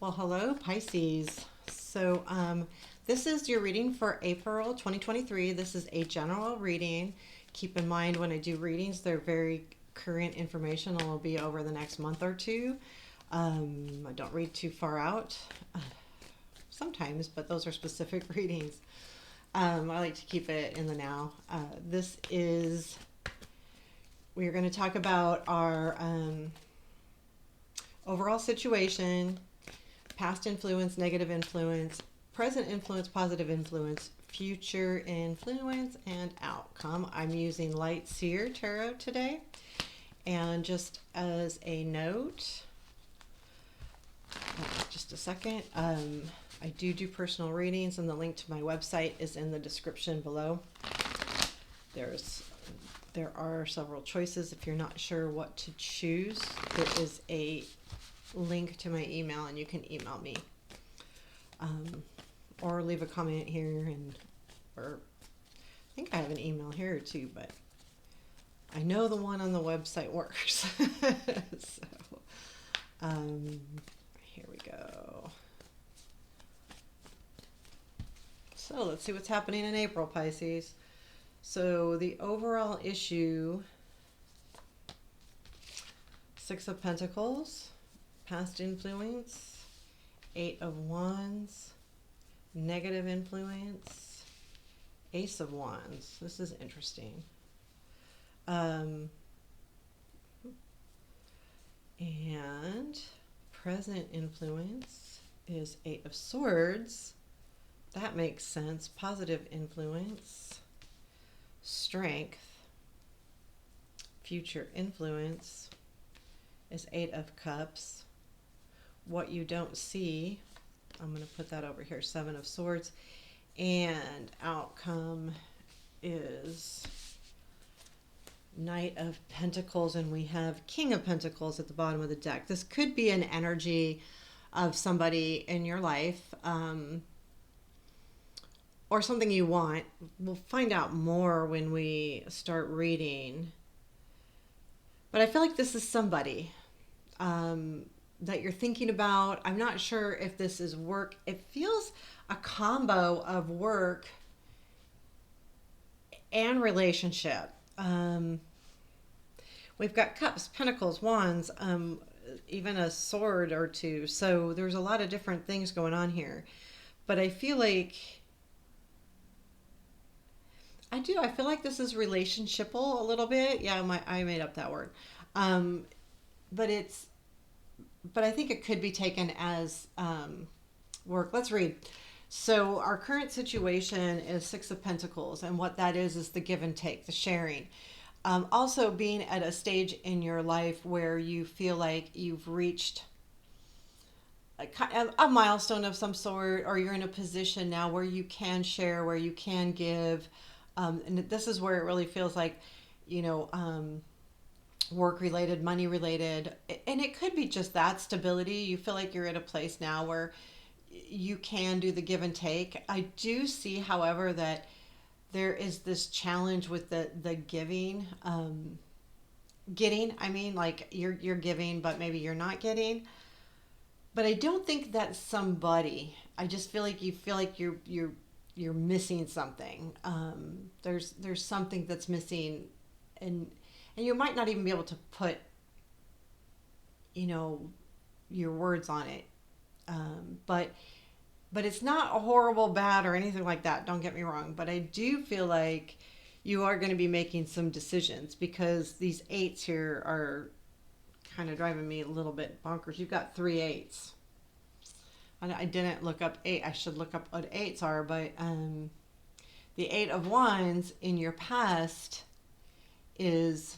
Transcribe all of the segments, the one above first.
Well, hello, Pisces. This is your reading for April 2023. This is a general reading. Keep in mind when I do readings, they're very current information. It'll be over the next month or two. I don't read too far out sometimes, but those are specific readings. I like to keep it in the now. We're going to talk about our overall situation, past influence, negative influence, present influence, positive influence, future influence, and outcome. I'm using Light Seer Tarot today. And just as a note, just a second, I do personal readings, and the link to my website is in the description below. There are several choices if you're not sure what to choose. There is a link to my email, and you can email me or leave a comment here, or I think I have an email here too, but I know the one on the website works. Here we go. So let's see what's happening in April, Pisces. So the overall issue, Six of Pentacles, past influence, Eight of Wands, negative influence, Ace of Wands. This is interesting. And present influence is Eight of Swords. That makes sense. Positive influence, strength. Future influence is Eight of Cups. What you don't see, I'm going to put that over here, Seven of Swords. And outcome is Knight of Pentacles, and we have King of Pentacles at the bottom of the deck. This could be an energy of somebody in your life, or something you want. We'll find out more when we start reading. But I feel like this is somebody that you're thinking about. I'm not sure if this is work. It feels a combo of work and relationship. We've got cups, pentacles, wands, even a sword or two. So there's a lot of different things going on here. But I feel like I feel like this is relationshipal a little bit. Yeah, I made up that word. But I think it could be taken as work. Let's read. So our current situation is Six of Pentacles, and what that is the give and take, the sharing. Also being at a stage in your life where you feel like you've reached a milestone of some sort, or you're in a position now where you can share, where you can give. And this is where it really feels like, work related, money related, and it could be just that stability. You feel like you're at a place now where you can do the give and take. I do see, however, that there is this challenge with the giving, getting. I mean, like you're giving, but maybe you're not getting. But I don't think that's somebody. I just feel like you feel like you're missing something. There's something that's missing, and you might not even be able to put, your words on it. But it's not a horrible bad or anything like that. Don't get me wrong. But I do feel like you are going to be making some decisions, because these eights here are kind of driving me a little bit bonkers. You've got three eights. I didn't look up eight. I should look up what eights are, but the Eight of Wands in your past is,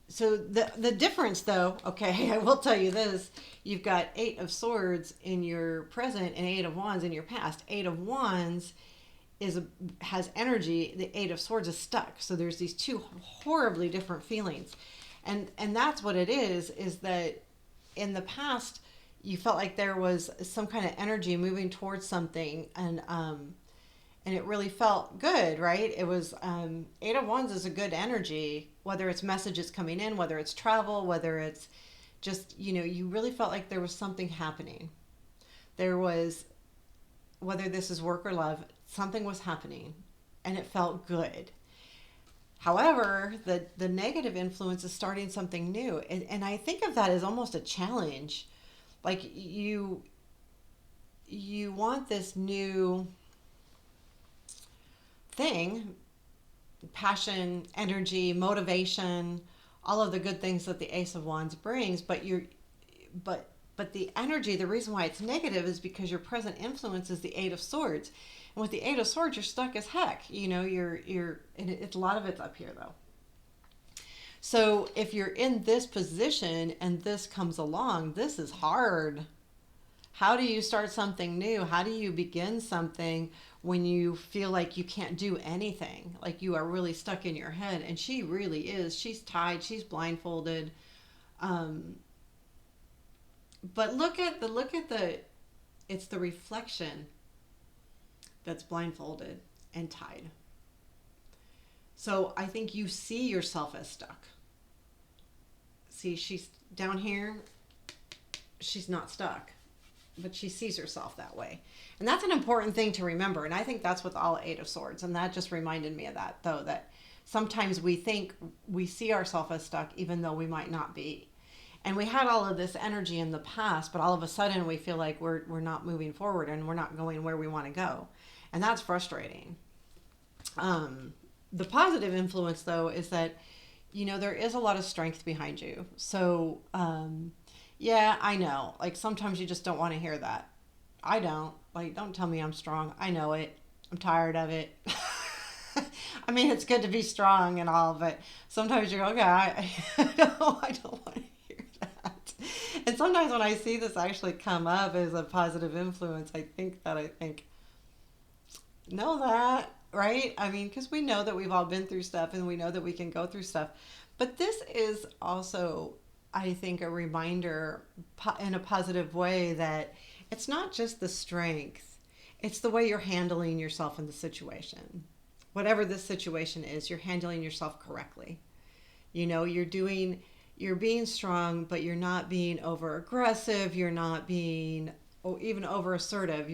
so the difference though, okay, I will tell you this. You've got Eight of Swords in your present and Eight of Wands in your past. Eight of Wands has energy. The Eight of Swords is stuck. So there's these two horribly different feelings. And that's what it is that in the past you felt like there was some kind of energy moving towards something, and it really felt good, right? It was Eight of Wands is a good energy, whether it's messages coming in, whether it's travel, whether it's just, you really felt like there was something happening. There was, whether this is work or love, something was happening and it felt good. However, the negative influence is starting something new. And I think of that as almost a challenge. Like you want this new thing, passion, energy, motivation, all of the good things that the Ace of Wands brings, but the energy, the reason why it's negative is because your present influence is the Eight of Swords. And with the Eight of Swords, you're stuck as heck. You know, and it's a lot of it's up here though. So if you're in this position and this comes along, this is hard. How do you start something new? How do you begin something when you feel like you can't do anything? Like you are really stuck in your head. And she really is. She's tied. She's blindfolded. But it's the reflection that's blindfolded and tied. So I think you see yourself as stuck. See, she's down here. She's not stuck, but she sees herself that way. And that's an important thing to remember. And I think that's with all Eight of Swords. And that just reminded me of that, though, that sometimes we think we see ourselves as stuck, even though we might not be. And we had all of this energy in the past, but all of a sudden we feel like we're not moving forward and we're not going where we want to go. And that's frustrating. The positive influence, though, is that, you know, there is a lot of strength behind you. So, yeah, I know. Like, sometimes you just don't want to hear that. I don't. Like, don't tell me I'm strong. I know it. I'm tired of it. I mean, it's good to be strong and all, but sometimes you go, okay, I don't want to hear that. And sometimes when I see this actually come up as a positive influence, I think, know that, right? I mean, because we know that we've all been through stuff and we know that we can go through stuff. But this is also, I think, a reminder in a positive way that it's not just the strength, it's the way you're handling yourself in the situation. Whatever this situation is, you're handling yourself correctly. You know, you're being strong, but you're not being over aggressive. You're not being even over assertive.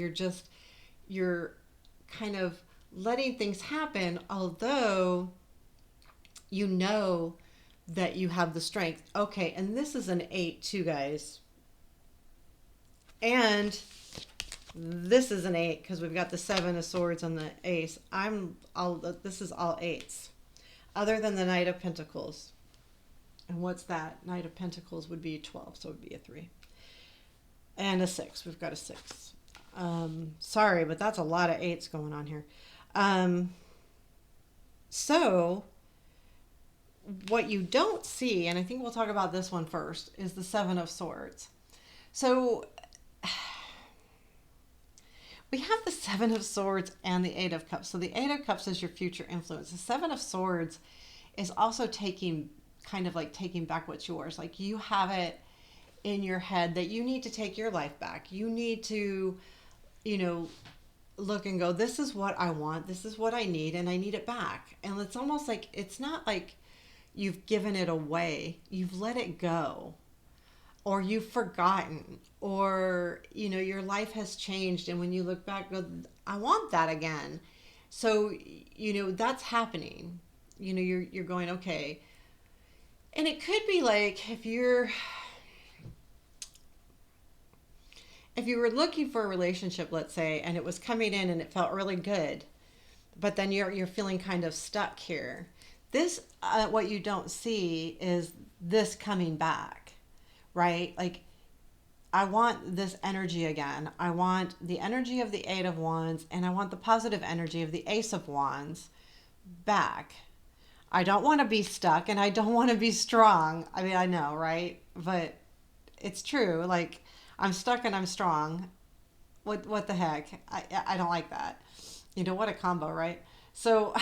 You're kind of letting things happen, although you know that you have the strength. Okay, and this is an 8 too, guys. And this is an 8 because we've got the 7 of Swords on the Ace. This is all 8s, other than the Knight of Pentacles. And what's that? Knight of Pentacles would be 12, so it would be a 3. And a 6. We've got a 6. Sorry, but that's a lot of 8s going on here. So what you don't see, and I think we'll talk about this one first, is the 7 of Swords. So we have the 7 of Swords and the 8 of Cups. So the 8 of Cups is your future influence. The 7 of Swords is also taking back what's yours. Like, you have it in your head that you need to take your life back. You need to, you know, look and go, this is what I want, this is what I need, and I need it back. And it's almost like, it's not like you've given it away, you've let it go, or you've forgotten, or, you know, your life has changed, and when you look back, go, I want that again. So, you know, that's happening. You know, you're going, okay. And it could be like, if you were looking for a relationship, let's say, and it was coming in and it felt really good, but then you're feeling kind of stuck here. This, what you don't see is this coming back, right? Like, I want this energy again. I want the energy of the 8 of Wands, and I want the positive energy of the Ace of Wands back. I don't want to be stuck, and I don't want to be strong. I mean, I know, right? But it's true. Like, I'm stuck and I'm strong. What the heck? I don't like that. You know, what a combo, right? So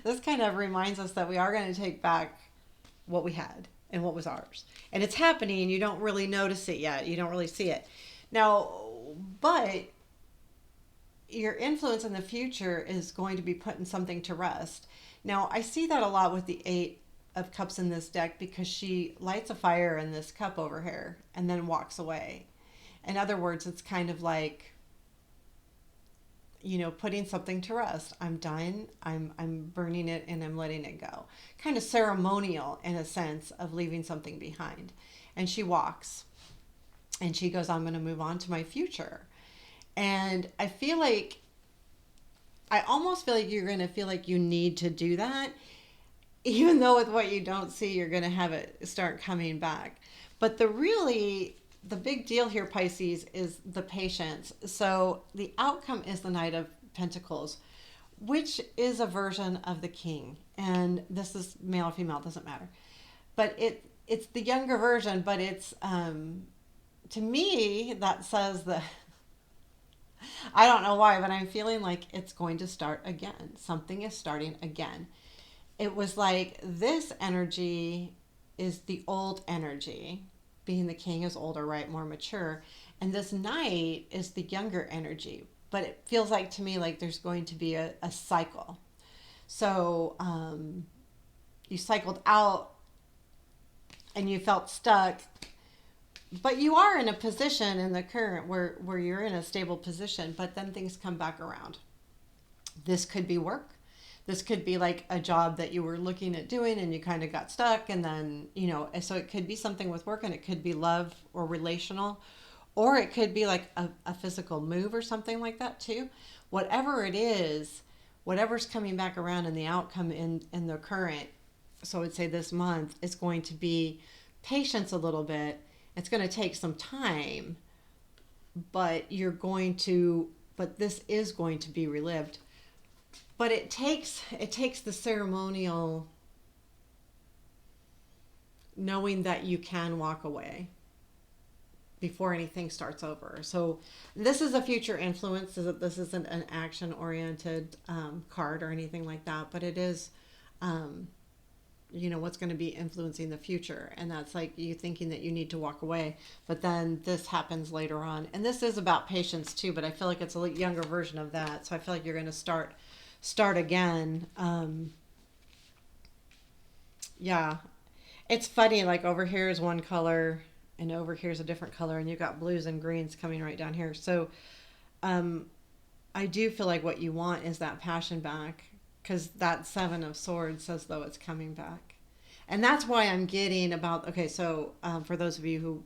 this kind of reminds us that we are going to take back what we had and what was ours. And it's happening, and you don't really notice it yet. You don't really see it. Now, but your influence in the future is going to be putting something to rest. Now, I see that a lot with the 8 of Cups in this deck, because she lights a fire in this cup over here and then walks away. In other words, it's kind of like, putting something to rest. I'm done. I'm burning it and I'm letting it go. Kind of ceremonial in a sense of leaving something behind. And she walks and she goes, I'm going to move on to my future. And I almost feel like you're going to feel like you need to do that, even though with what you don't see, you're going to have it start coming back. But the big deal here, Pisces, is the patience. So the outcome is the Knight of Pentacles, which is a version of the King. And this is male or female, doesn't matter. But it's the younger version, but it's, to me, that says that, I don't know why, but I'm feeling like it's going to start again. Something is starting again. It was like this energy is the old energy, being the king is older, right? More mature. And this knight is the younger energy. But it feels like to me like there's going to be a cycle. So you cycled out and you felt stuck, but you are in a position in the current where you're in a stable position, but then things come back around. This could be work. This could be like a job that you were looking at doing and you kind of got stuck. And then, so it could be something with work, and it could be love or relational, or it could be like a physical move or something like that too. Whatever it is, whatever's coming back around in the outcome in the current, so I would say this month, is going to be patience a little bit. It's going to take some time, but this is going to be relived. But it takes the ceremonial knowing that you can walk away before anything starts over. So this is a future influence. This isn't an action-oriented card or anything like that, but it is, what's going to be influencing the future. And that's like you thinking that you need to walk away, but then this happens later on. And this is about patience too, but I feel like it's a younger version of that. So I feel like you're going to start again. Yeah, it's funny, like over here is one color and over here is a different color, and you've got blues and greens coming right down here. So I do feel like what you want is that passion back, because that Seven of Swords says though it's coming back. And that's why I'm getting about, okay, so for those of you who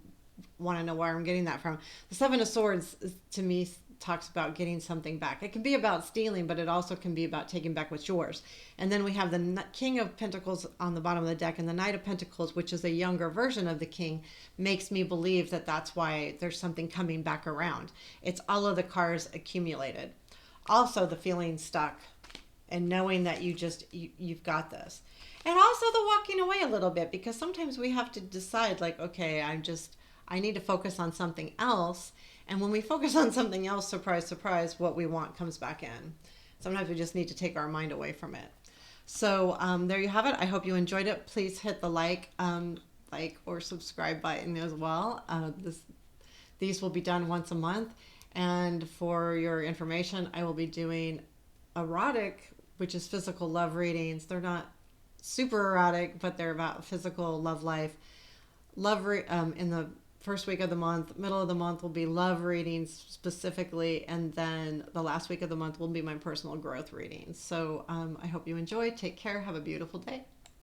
want to know where I'm getting that from, the Seven of Swords to me talks about getting something back. It can be about stealing, but it also can be about taking back what's yours. And then we have the King of Pentacles on the bottom of the deck, and the Knight of Pentacles, which is a younger version of the King, makes me believe that that's why there's something coming back around. It's all of the cards accumulated. Also the feeling stuck and knowing that you've got this. And also the walking away a little bit, because sometimes we have to decide like, okay, I need to focus on something else. And when we focus on something else, surprise, surprise, what we want comes back in. Sometimes we just need to take our mind away from it. So there you have it. I hope you enjoyed it. Please hit the like or subscribe button as well. These will be done once a month. And for your information, I will be doing erotic, which is physical love readings. They're not super erotic, but they're about physical love life. In the first week of the month, middle of the month will be love readings specifically, and then the last week of the month will be my personal growth readings. So I hope you enjoy. Take care. Have a beautiful day.